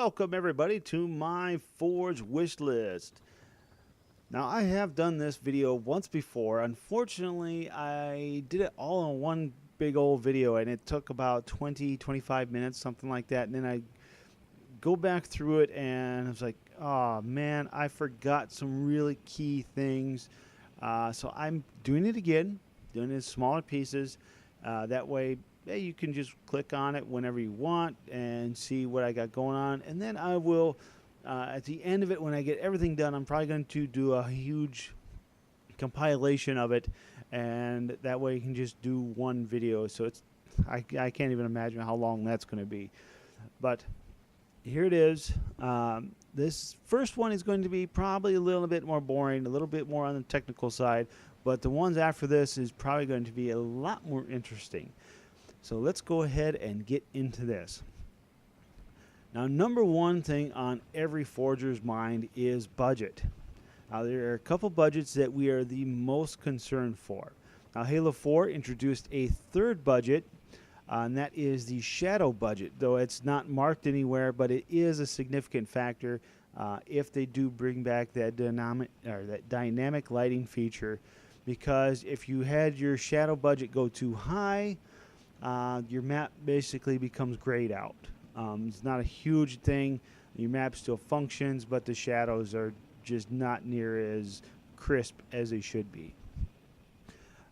welcome everybody to my Forge wish list. Now I have done this video once before. Unfortunately, I did it all in one big old video and it took about 20-25 minutes, something like that, and then I go back through it and I was like, oh man, I forgot some really key things. So I'm doing it again, doing it in smaller pieces. That way you can just click on it whenever you want and see what I got going on. And then I will, at the end of it, when I get everything done, I'm probably going to do a huge compilation of it. And that way you can just do one video. So I can't even imagine how long that's going to be. But here it is. This first one is going to be probably a little bit more boring, a little bit more on the technical side. But the ones after this is probably going to be a lot more interesting. So let's go ahead and get into this. Now, number one thing on every forger's mind is budget. Now, there are a couple budgets that we are the most concerned for. Now, Halo 4 introduced a third budget, and that is the shadow budget, though it's not marked anywhere, but it is a significant factor if they do bring back that dynamic lighting feature, because if you had your shadow budget go too high, your map basically becomes grayed out. It's not a huge thing. Your map still functions, but the shadows are just not near as crisp as they should be.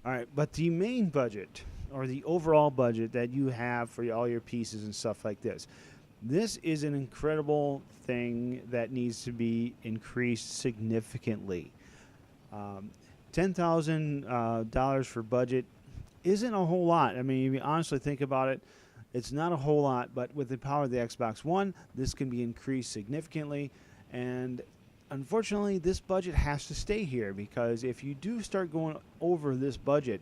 All right, but the main budget, or the overall budget that you have for all your pieces and stuff like this, this is an incredible thing that needs to be increased significantly. $10,000 for budget isn't a whole lot. I mean, if you honestly think about it, it's not a whole lot, but with the power of the Xbox One, this can be increased significantly. And unfortunately, this budget has to stay here, because if you do start going over this budget,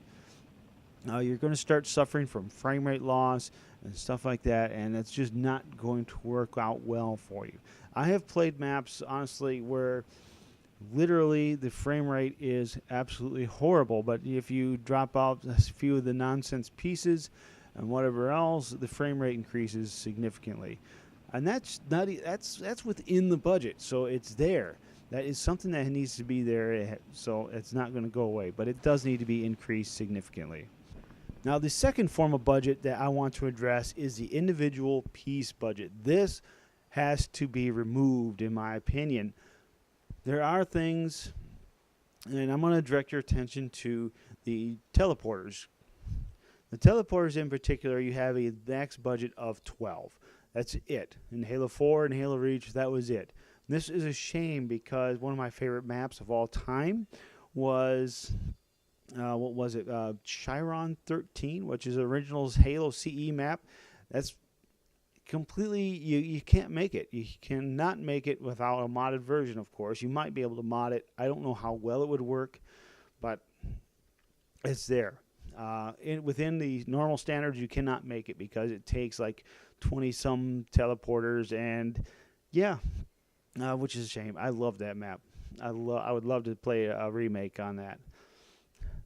you're going to start suffering from frame rate loss and stuff like that, and it's just not going to work out well for you. I have played maps, honestly, where literally the frame rate is absolutely horrible, but if you drop out a few of the nonsense pieces and whatever else, the frame rate increases significantly. And that's within the budget, so it's there. That is something that needs to be there, so it's not going to go away, but it does need to be increased significantly. Now, the second form of budget that I want to address is the individual piece budget. This has to be removed, in my opinion. There are things, and I'm going to direct your attention to the teleporters. The teleporters in particular, you have a max budget of 12. That's it. In Halo 4 and Halo Reach, that was it. This is a shame, because one of my favorite maps of all time was, what was it? Chiron 13, which is original's Halo CE map. That's completely, you can't make it. You cannot make it without a modded version, of course. You might be able to mod it. I don't know how well it would work, but it's there. Within the normal standards, you cannot make it, because it takes like 20-some teleporters, and yeah, which is a shame. I love that map. I would love to play a remake on that.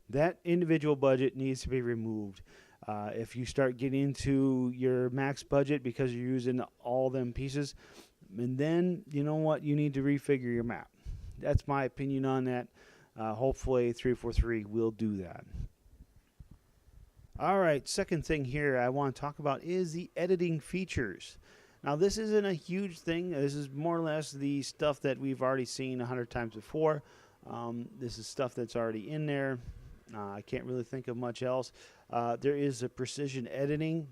That individual budget needs to be removed. If you start getting into your max budget because you're using all them pieces, and then you know what, you need to refigure your map. That's my opinion on that. Hopefully 343 will do that. All right, second thing here I want to talk about is the editing features. Now, this isn't a huge thing. This is more or less the stuff that we've already seen 100 times before. This is stuff that's already in there. I can't really think of much else. There is a precision editing.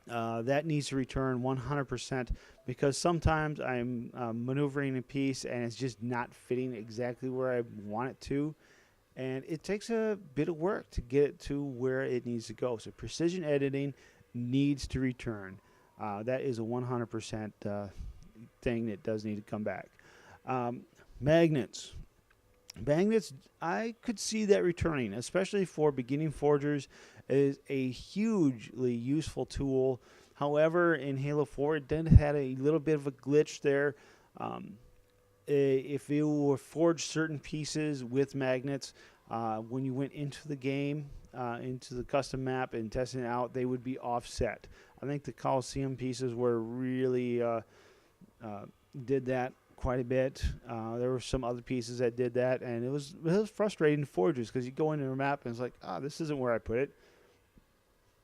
That needs to return 100%, because sometimes I'm maneuvering a piece and it's just not fitting exactly where I want it to. And it takes a bit of work to get it to where it needs to go. So precision editing needs to return. That is a 100% thing that does need to come back. Magnets. Magnets, I could see that returning, especially for beginning forgers. It is a hugely useful tool. However, in Halo 4, it did have a little bit of a glitch there. If you were forged certain pieces with magnets, when you went into the game, into the custom map and testing it out, they would be offset. I think the Coliseum pieces were really did that quite a bit. There were some other pieces that did that, and it was frustrating to forgers because you go into a map and it's like, this isn't where I put it.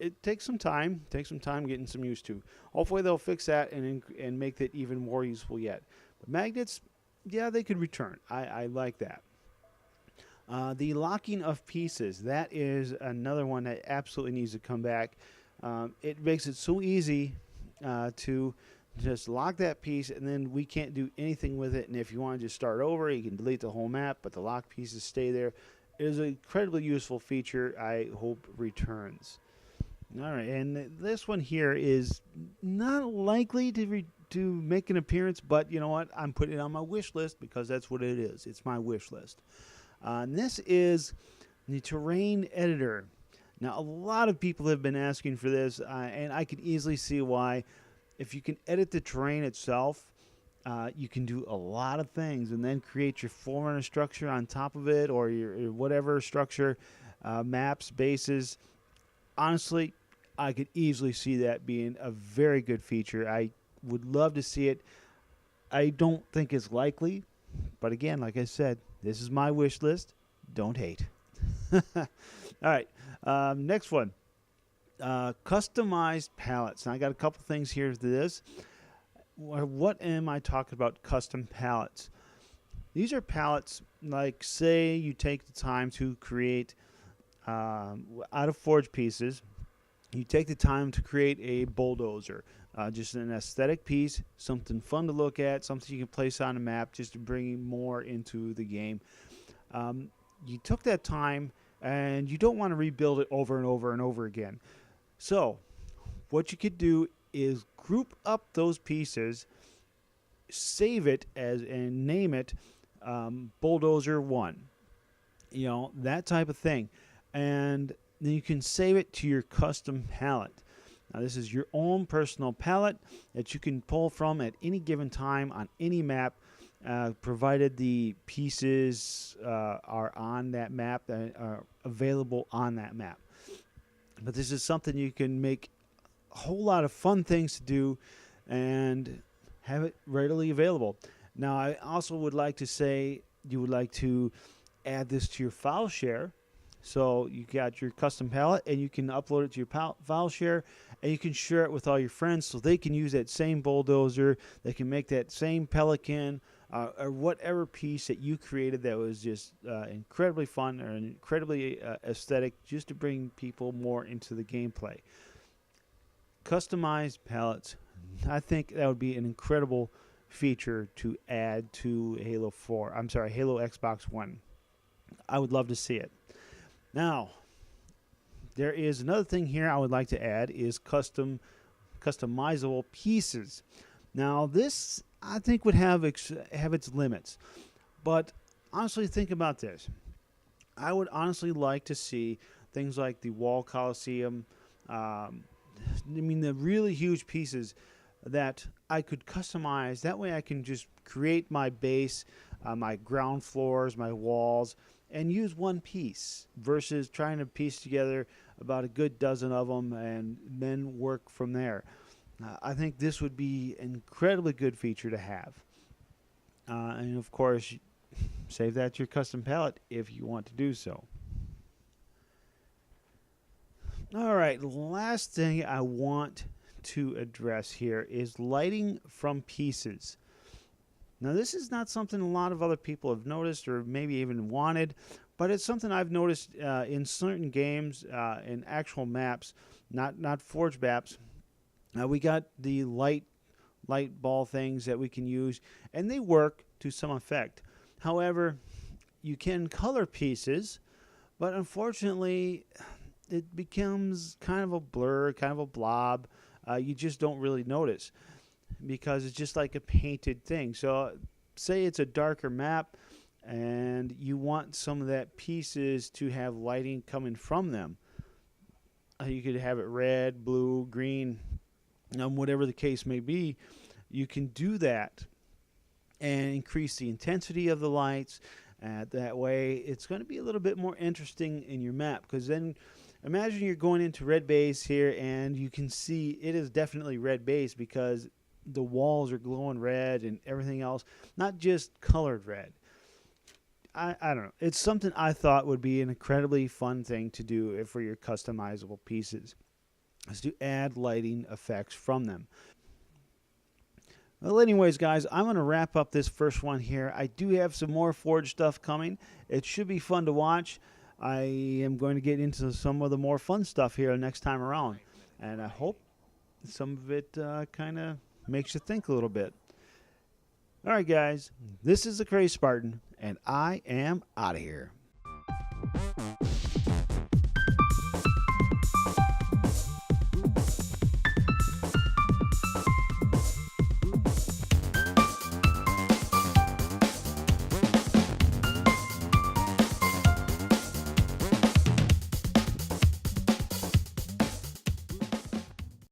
It takes some time. Getting some used to. Hopefully they'll fix that and make it even more useful yet. But magnets, yeah, they could return. I like that. The locking of pieces, that is another one that absolutely needs to come back. It makes it so easy to just lock that piece, and then we can't do anything with it. And if you want to just start over, you can delete the whole map, but the locked pieces stay there. It is an incredibly useful feature. I hope returns. All right, and this one here is not likely to make an appearance, but you know what? I'm putting it on my wish list because that's what it is. It's my wish list. And this is the terrain editor. Now, a lot of people have been asking for this, and I can easily see why. If you can edit the terrain itself, you can do a lot of things and then create your Forerunner structure on top of it, or your whatever structure, maps, bases. Honestly, I could easily see that being a very good feature. I would love to see it. I don't think it's likely, but again, like I said, this is my wish list. Don't hate. All right, next one. Customized palettes. Now, I got a couple things here to this. What am I talking about? Custom palettes. These are palettes like, say you take the time to create out of forged pieces. You take the time to create a bulldozer, just an aesthetic piece, something fun to look at, something you can place on a map just to bring more into the game. You took that time, and you don't want to rebuild it over and over and over again. So what you could do is group up those pieces, save it and name it Bulldozer 1. You know, that type of thing. And then you can save it to your custom palette. Now, this is your own personal palette that you can pull from at any given time on any map, provided the pieces are on that map, that are available on that map. But this is something you can make a whole lot of fun things to do and have it readily available. Now, I also would like to say you would like to add this to your file share. So you got your custom palette, and you can upload it to your file share, and you can share it with all your friends so they can use that same bulldozer. They can make that same pelican or whatever piece that you created that was just incredibly fun or incredibly aesthetic, just to bring people more into the gameplay. Customized palettes. I think that would be an incredible feature to add to Halo Xbox One. I would love to see it. Now, there is another thing here I would like to add is customizable pieces. Now, this I think would have its limits, but honestly, think about this. I would honestly like to see things like the Wall Coliseum. The really huge pieces that I could customize. That way, I can just create my base, my ground floors, my walls, and use one piece versus trying to piece together about a good dozen of them and then work from there. I think this would be an incredibly good feature to have. And of course, save that to your custom palette if you want to do so. All right, last thing I want to address here is lighting from pieces. Now, this is not something a lot of other people have noticed or maybe even wanted, but it's something I've noticed in certain games, in actual maps, not forged maps. We got the light ball things that we can use, and they work to some effect. However, you can color pieces, but unfortunately, it becomes kind of a blur, kind of a blob. You just don't really notice, because it's just like a painted thing. So say it's a darker map and you want some of that pieces to have lighting coming from them. You could have it red, blue, green, whatever the case may be. You can do that and increase the intensity of the lights. That way it's going to be a little bit more interesting in your map, because then imagine you're going into red base here and you can see it is definitely red base because the walls are glowing red and everything else, not just colored red. I don't know. It's something I thought would be an incredibly fun thing to do for your customizable pieces, is to add lighting effects from them. Well, anyways, guys, I'm going to wrap up this first one here. I do have some more Forge stuff coming. It should be fun to watch. I am going to get into some of the more fun stuff here next time around, and I hope some of it kind of makes you think a little bit. All right, guys, this is the Crazy Spartan, and I am out of here.